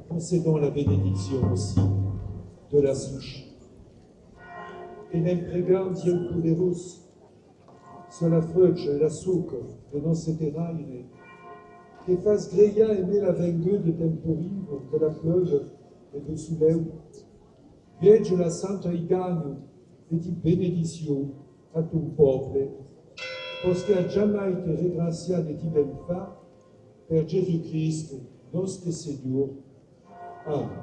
Concédons la bénédiction aussi de la souche. Et n'impregantiam puderus, sur la freuche et la sucre de nos seteraine, que fas greia aimer la vengue de temporivo, de la pleuve et de souleu. Viege la santa igano et ti benedicio a ton peuple, parce que jamais te regracia de ti benfa, per Jésus-Christ, nostre Seigneur. Amen.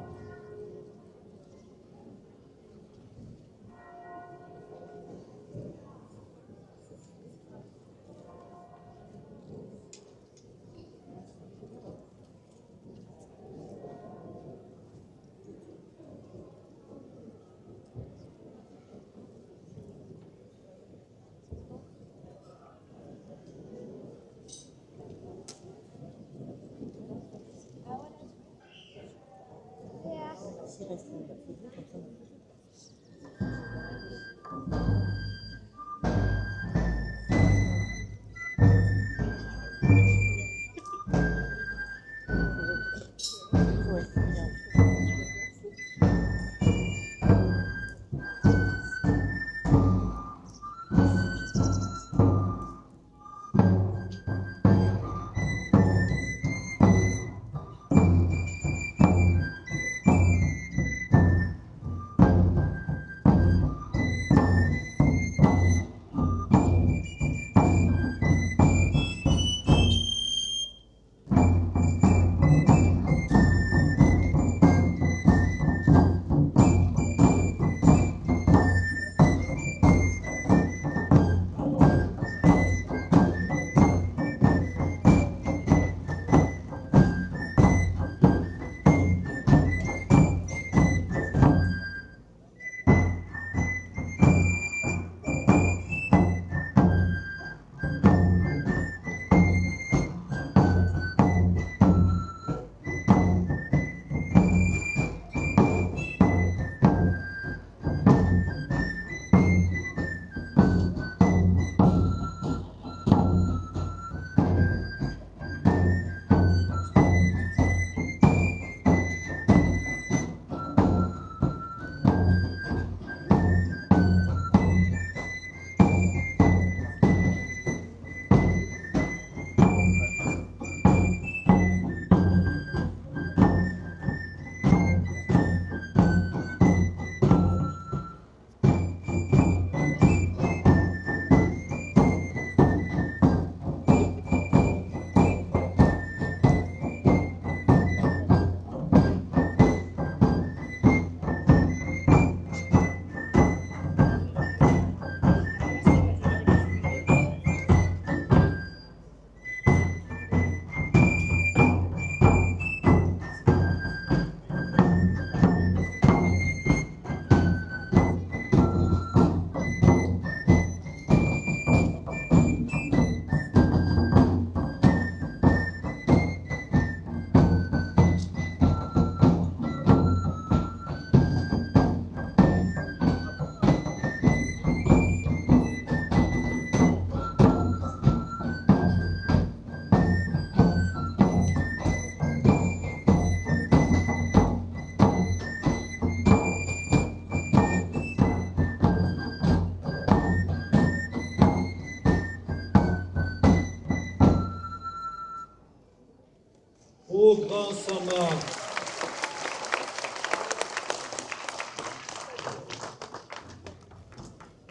grand Saint-Marc,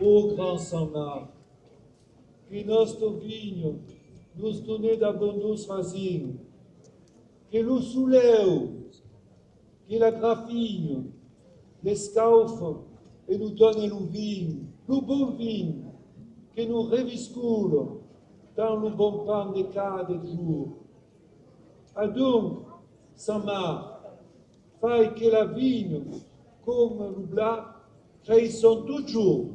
ô grand Saint-Marc, qui nostre vigne nous donnait d'abondous racines, qui nous soulève, qui la graffine, l'escaufe et nous donne le vin, le bon vin, qui nous reviscoule dans le bon pain de cada jour. Donc, Saint-Marc, faille que la vigne, comme le blanc, créissent toujours.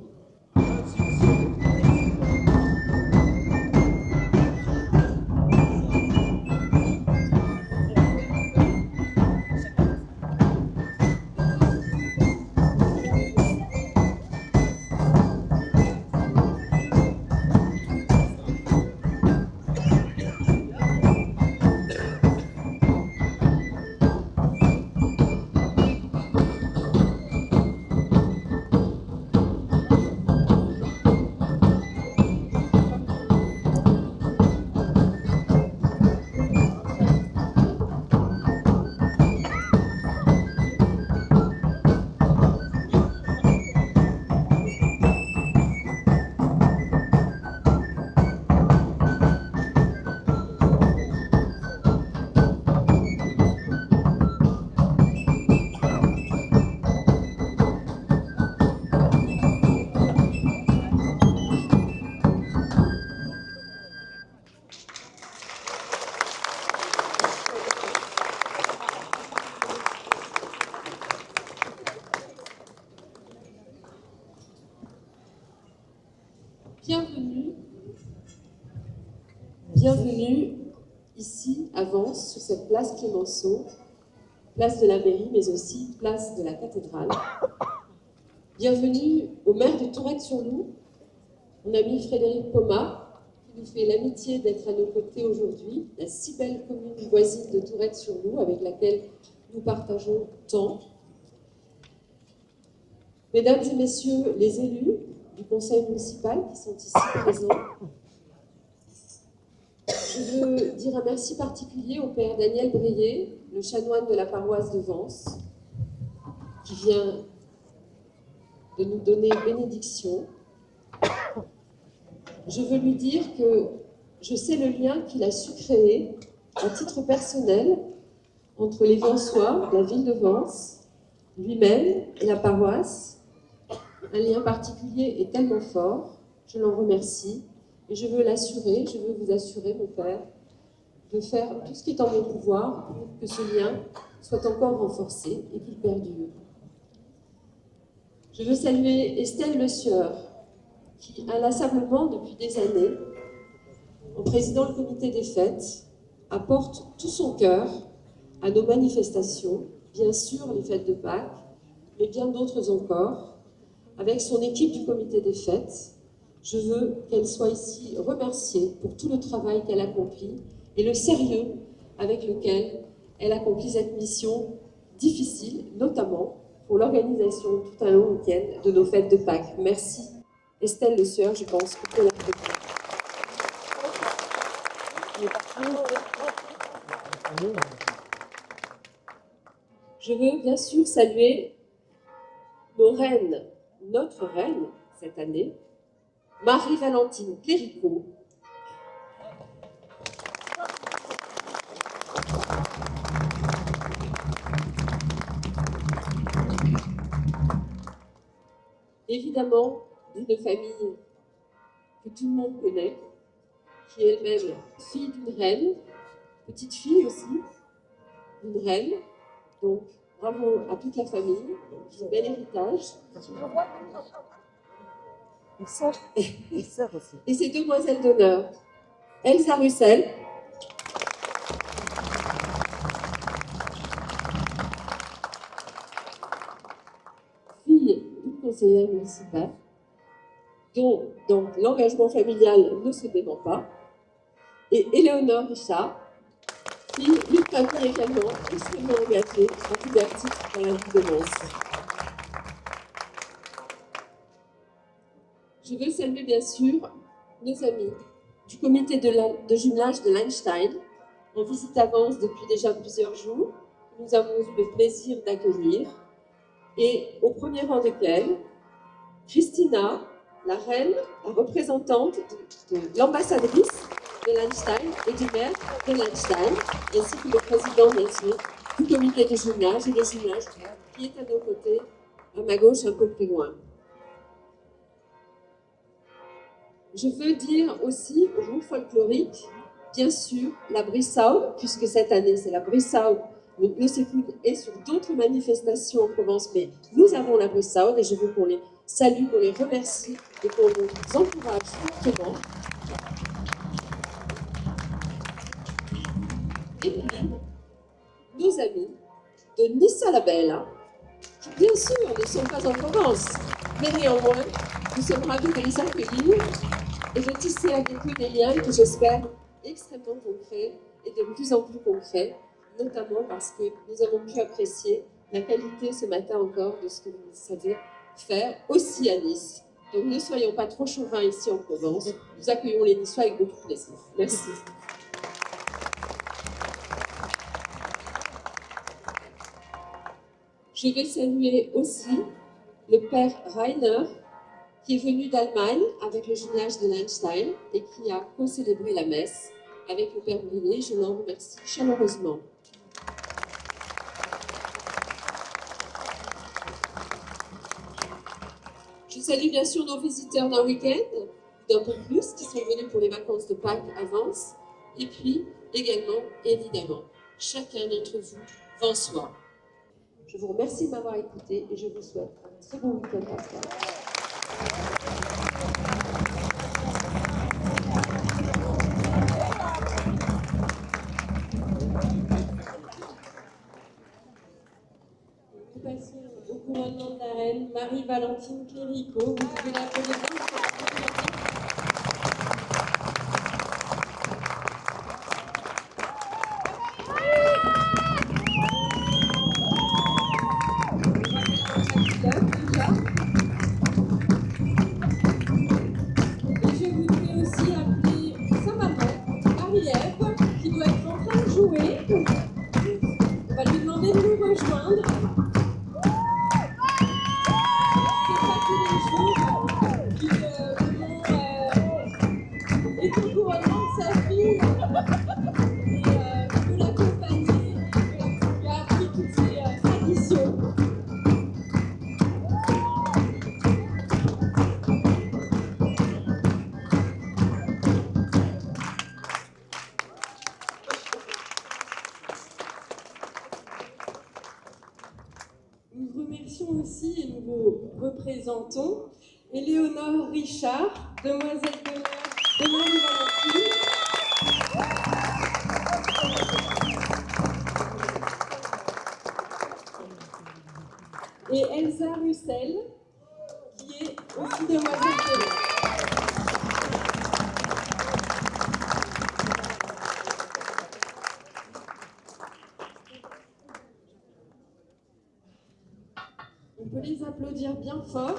Bienvenue ici à Vence, sur cette place Clémenceau, place de la mairie, mais aussi place de la cathédrale. Bienvenue au maire de Tourette-sur-Loup, mon ami Frédéric Pomat, qui nous fait l'amitié d'être à nos côtés aujourd'hui, la si belle commune voisine de Tourette-sur-Loup, avec laquelle nous partageons tant. Mesdames et messieurs les élus du conseil municipal qui sont ici présents, je veux dire un merci particulier au père Daniel Brier, le chanoine de la paroisse de Vence, qui vient de nous donner bénédiction. Je veux lui dire que je sais le lien qu'il a su créer à titre personnel entre les Vensois, la ville de Vence, lui-même et la paroisse. Un lien particulier et tellement fort, je l'en remercie. Et je veux l'assurer, je veux vous assurer, mon père, de faire tout ce qui est en mon pouvoir pour que ce lien soit encore renforcé et qu'il perdure. Je veux saluer Estelle Le Sieur, qui inlassablement, depuis des années, en présidant le comité des fêtes, apporte tout son cœur à nos manifestations, bien sûr les fêtes de Pâques, mais bien d'autres encore, avec son équipe du comité des fêtes. Je veux qu'elle soit ici remerciée pour tout le travail qu'elle accomplit et le sérieux avec lequel elle accomplit cette mission difficile, notamment pour l'organisation tout un long week-end de nos fêtes de Pâques. Merci Estelle Le Sieur, je pense que pour la fête. Je veux bien sûr saluer nos reines, notre reine cette année, Marie-Valentine Cléricot, évidemment d'une famille que tout le monde connaît, qui est elle-même fille d'une reine, petite fille aussi d'une reine, donc bravo à toute la famille, un bel héritage. Une sœur aussi. Et ses demoiselles d'honneur, Elsa Russell, fille d'une conseillère municipale, dont donc l'engagement familial ne se dément pas, et Éléonore Richard, fille d'une famille également extrêmement engagée en tous les articles dans la vie de Vence. Je veux saluer bien sûr nos amis du comité de jumelage de l'Einstein, en visite avance depuis déjà plusieurs jours. Nous avons eu le plaisir d'accueillir, et au premier rang desquels, Christina, la reine, la représentante de l'ambassadrice de Lahnstein et du maire de Lahnstein, ainsi que le président, bien sûr, du comité des images et des images, qui est à nos côtés, à ma gauche, un peu plus loin. Je veux dire aussi au groupe folklorique, bien sûr, la Brissau, puisque cette année c'est la Brissau. Le Seafood est sur d'autres manifestations en Provence, mais nous avons la Brissau et je veux qu'on les salue, qu'on les remercie et qu'on les encourage fortement. Et puis, nos amis de Nissa la Belle, qui bien sûr ne sont pas en Provence, mais néanmoins, nous sommes ravis de les accueillir et de tisser avec eux des liens que j'espère extrêmement concrets et de plus en plus concrets, notamment parce que nous avons pu apprécier la qualité ce matin encore de ce que vous savez faire aussi à Nice. Donc ne soyons pas trop chauvins ici en Provence, nous accueillons les Niçois avec beaucoup de plaisir. Merci. Je vais saluer aussi le père Rainer, qui est venu d'Allemagne avec le jumelage de Lahnstein et qui a co-célébré la messe avec le père Brunet. Je l'en remercie chaleureusement. Je salue bien sûr nos visiteurs d'un week-end, d'un peu plus, qui sont venus pour les vacances de Pâques avance. Et puis, également, évidemment, chacun d'entre vous vend soi. Je vous remercie de m'avoir écouté et je vous souhaite un très bon week-end pascal. Nous passons au couronnement de la reine Marie-Valentine Clérico. Vous pouvez l'applaudir. Représentons Éléonore Richard, demoiselle d'honneur de Marie-Valentine. Et Elsa Russell, qui est aussi demoiselle d'honneur. On peut les applaudir bien fort.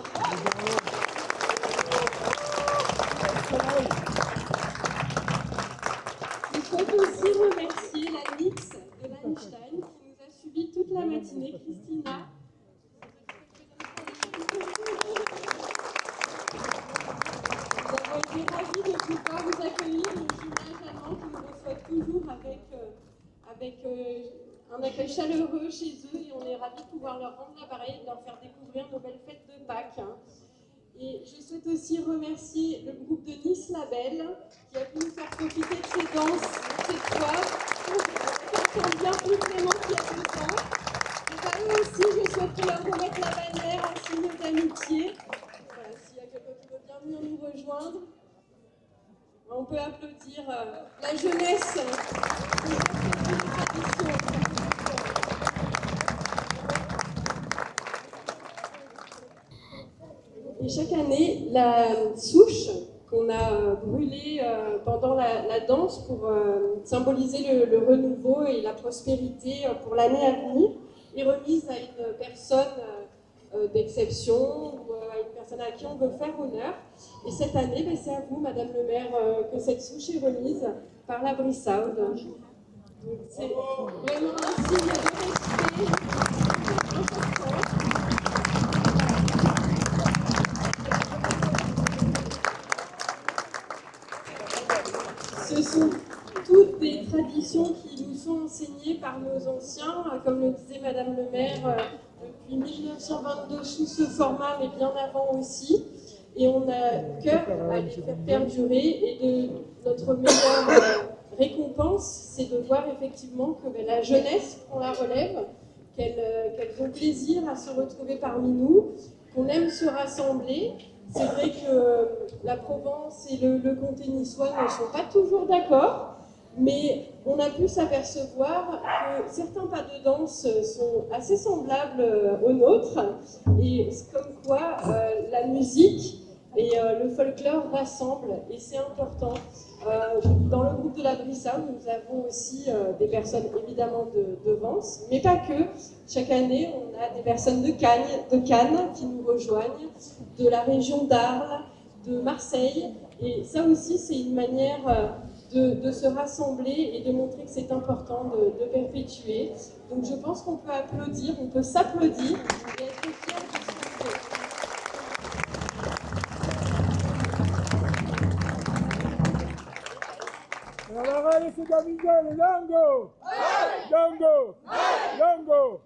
Je souhaite aussi remercier la Nix de Lahnstein qui nous a suivis toute la matinée, Christina. Nous avons été ravis de pouvoir vous accueillir, le jumelage allemand qui nous reçoit toujours avec un accueil chaleureux chez eux et on est ravis de pouvoir leur rendre l'appareil et de leur faire découvrir nos belles fêtes de Pâques. Et je souhaite aussi remercier le groupe de Nice la Belle qui a pu nous faire profiter de ces danses cette fois. Quelqu'un bien plus clément qu'il y a 2 ans. Et à eux aussi, je souhaite leur remettre la bannière en signe d'amitié. Voilà, s'il y a quelqu'un qui veut bien venir nous rejoindre, on peut applaudir la jeunesse. Et chaque année, la souche qu'on a brûlée pendant la danse pour symboliser le renouveau et la prospérité pour l'année à venir est remise à une personne d'exception ou à une personne à qui on veut faire honneur. Et cette année, c'est à vous, Madame le maire, que cette souche est remise par la Brissau. Donc c'est vraiment un signe de respect important. Ce sont toutes des traditions qui nous sont enseignées par nos anciens, comme le disait Madame le maire, depuis 1922 sous ce format, mais bien avant aussi. Et on a cœur à les faire perdurer. Et de notre meilleure récompense, c'est de voir effectivement que la jeunesse prend la relève, qu'elles ont plaisir à se retrouver parmi nous, qu'on aime se rassembler. C'est vrai que la Provence et le comté niçois ne sont pas toujours d'accord, mais on a pu s'apercevoir que certains pas de danse sont assez semblables aux nôtres, et comme quoi la musique et le folklore rassemblent, et c'est important. Dans le groupe de la Brissa, nous avons aussi des personnes évidemment de Vence, mais pas que. Chaque année, on a des personnes de Cannes qui nous rejoignent, de la région d'Arles, de Marseille, et ça aussi c'est une manière de se rassembler et de montrer que c'est important de perpétuer. Donc je pense qu'on peut applaudir, on peut s'applaudir et être fiers de ce qu'on fait. Allora c'est Davide, Longo! Longo! Longo!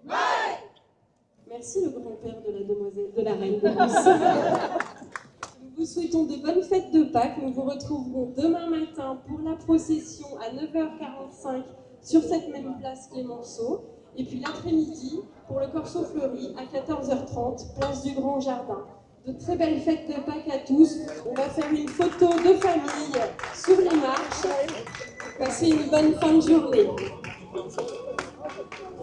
Merci le grand-père de la demoiselle, de la reine de Nice. Nous vous souhaitons de bonnes fêtes de Pâques. Nous vous retrouverons demain matin pour la procession à 9h45 sur cette même place Clémenceau. Et puis l'après-midi pour le Corso Fleuri à 14h30, place du Grand Jardin. De très belles fêtes de Pâques à tous. On va faire une photo de famille sur les marches. Passez une bonne fin de journée. Non.